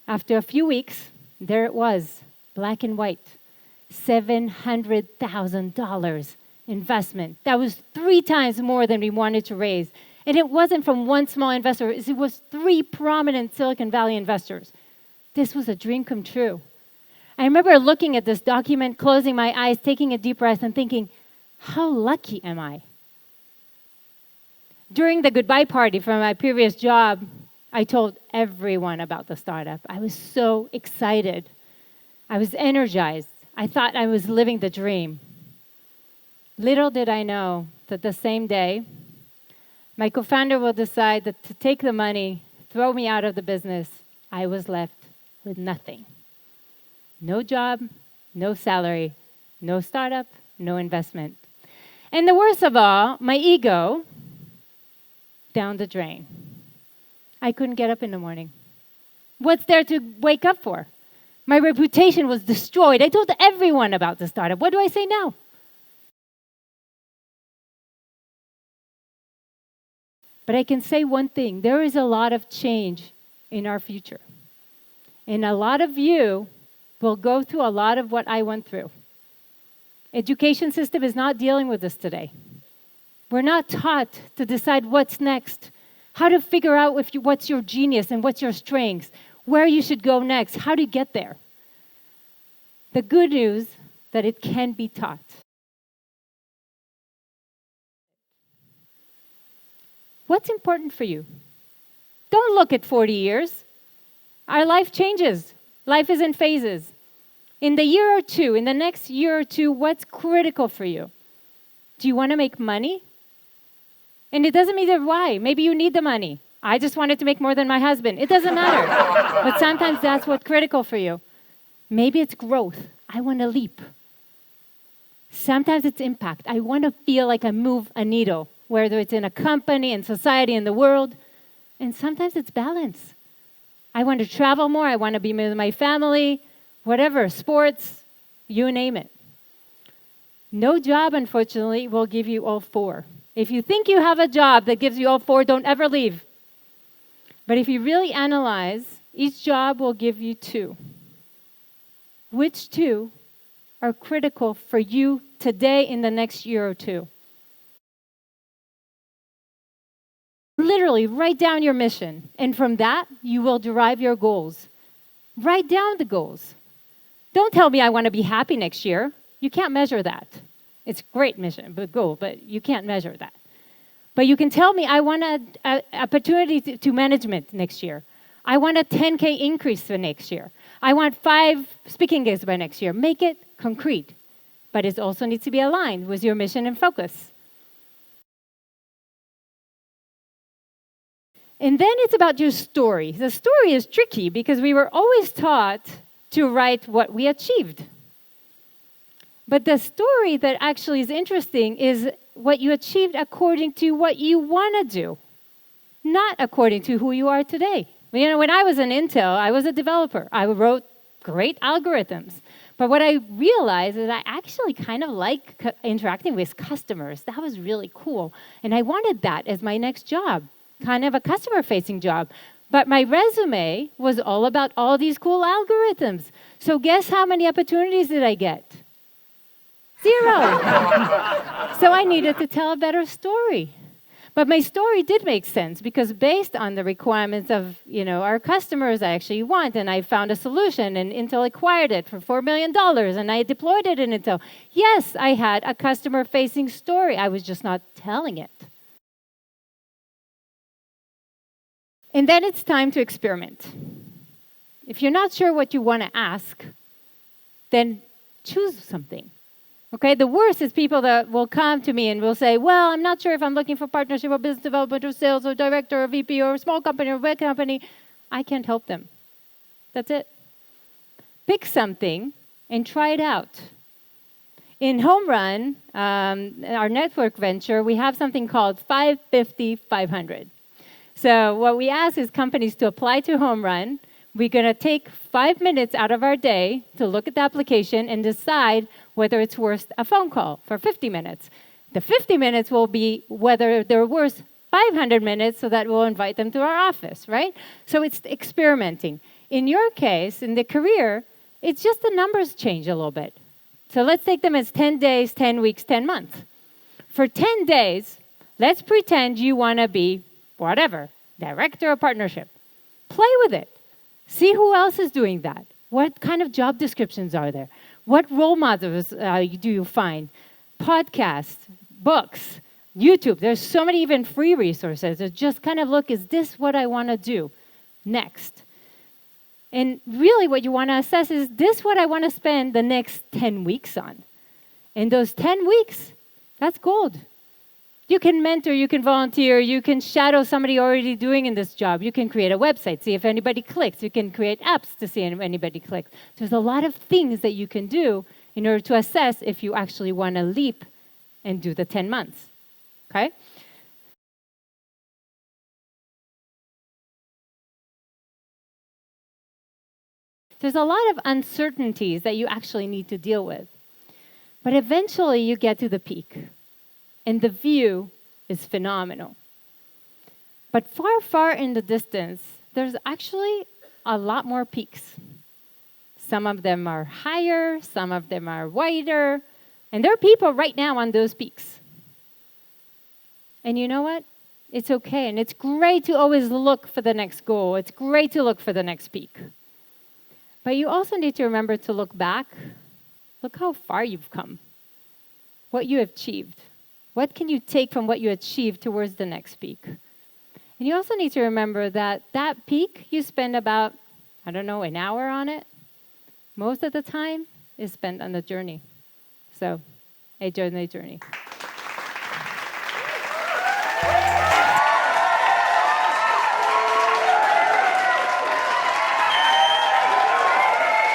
After a few weeks, there it was, black and white, $700,000 investment. That was 3 times more than we wanted to raise. And it wasn't from one small investor, it was 3 prominent Silicon Valley investors. This was a dream come true. I remember looking at this document, closing my eyes, taking a deep breath, and thinking, how lucky am I? During the goodbye party from my previous job, I told everyone about the startup. I was so excited. I was energized. I thought I was living the dream. Little did I know that the same day, my co-founder will decide that to take the money, throw me out of the business. I was left with nothing. No job, no salary, no startup, no investment. And the worst of all, my ego down the drain. I couldn't get up in the morning. What's there to wake up for? My reputation was destroyed. I told everyone about the startup. What do I say now? But I can say one thing. There is a lot of change in our future. And a lot of you will go through a lot of what I went through. Education system is not dealing with this today. We're not taught to decide what's next, how to figure out what's your genius and what's your strengths, where you should go next, how to get there. The good news that it can be taught. What's important for you? Don't look at 40 years. Our life changes. Life is in phases. In the year or two, in the next year or two, what's critical for you? Do you want to make money? And it doesn't matter why. Maybe you need the money. I just wanted to make more than my husband. It doesn't matter. But sometimes that's what's critical for you. Maybe it's growth. I want to leap. Sometimes it's impact. I want to feel like I move a needle, whether it's in a company, in society, in the world. And sometimes it's balance. I want to travel more. I want to be with my family, whatever, sports, you name it. No job, unfortunately, will give you all 4. If you think you have a job that gives you all 4, don't ever leave. But if you really analyze, each job will give you 2. Which 2 are critical for you today in the next year or 2? Literally, write down your mission. And from that, you will derive your goals. Write down the goals. Don't tell me I want to be happy next year. You can't measure that. It's a great mission, goal, but you can't measure that. But you can tell me I want an opportunity to management next year. I want a 10K increase for next year. I want 5 speaking gigs by next year. Make it concrete. But it also needs to be aligned with your mission and focus. And then it's about your story. The story is tricky because we were always taught to write what we achieved. But the story that actually is interesting is what you achieved according to what you want to do, not according to who you are today. You know, when I was in Intel, I was a developer. I wrote great algorithms. But what I realized is I actually kind of like interacting with customers. That was really cool. And I wanted that as my next job, kind of a customer-facing job. But my resume was all about all these cool algorithms. So guess how many opportunities did I get? 0. So I needed to tell a better story. But my story did make sense because based on the requirements of, our customers I actually want, and I found a solution, and Intel acquired it for $4 million, and I deployed it in Intel. Yes, I had a customer-facing story. I was just not telling it. And then it's time to experiment. If you're not sure what you want to ask, then choose something. Okay, the worst is people that will come to me and will say, well, I'm not sure if I'm looking for partnership or business development or sales or director or VP or a small company or a big company. I can't help them. That's it. Pick something and try it out. In Home Run, our network venture, we have something called 550-500. So what we ask is companies to apply to Home Run. We're going to take 5 minutes out of our day to look at the application and decide whether it's worth a phone call for 50 minutes. The 50 minutes will be whether they're worth 500 minutes, so that we'll invite them to our office, right? So it's experimenting. in your case, in the career, it's just the numbers change a little bit. So let's take them as 10 days, 10 weeks, 10 months. For 10 days, let's pretend you want to be whatever, director of partnership. Play with it. See who else is doing that. What kind of job descriptions are there? What role models do you find? Podcasts, books, YouTube. There's so many even free resources. So just kind of look, is this what I want to do next? And really what you want to assess is this what I want to spend the next 10 weeks on? And those 10 weeks, that's gold. You can mentor, you can volunteer, you can shadow somebody already doing in this job. You can create a website, see if anybody clicks. You can create apps to see if anybody clicks. There's a lot of things that you can do in order to assess if you actually want to leap and do the 10 months. Okay? There's a lot of uncertainties that you actually need to deal with. But eventually you get to the peak. And the view is phenomenal. But far, far in the distance, there's actually a lot more peaks. Some of them are higher, some of them are wider, and there are people right now on those peaks. And you know what? It's okay, and it's great to always look for the next goal. It's great to look for the next peak. But you also need to remember to look back. Look how far you've come, what you have achieved. What can you take from what you achieved towards the next peak? And you also need to remember that that peak, you spend about, an hour on it. Most of the time is spent on the journey. So, enjoy the journey.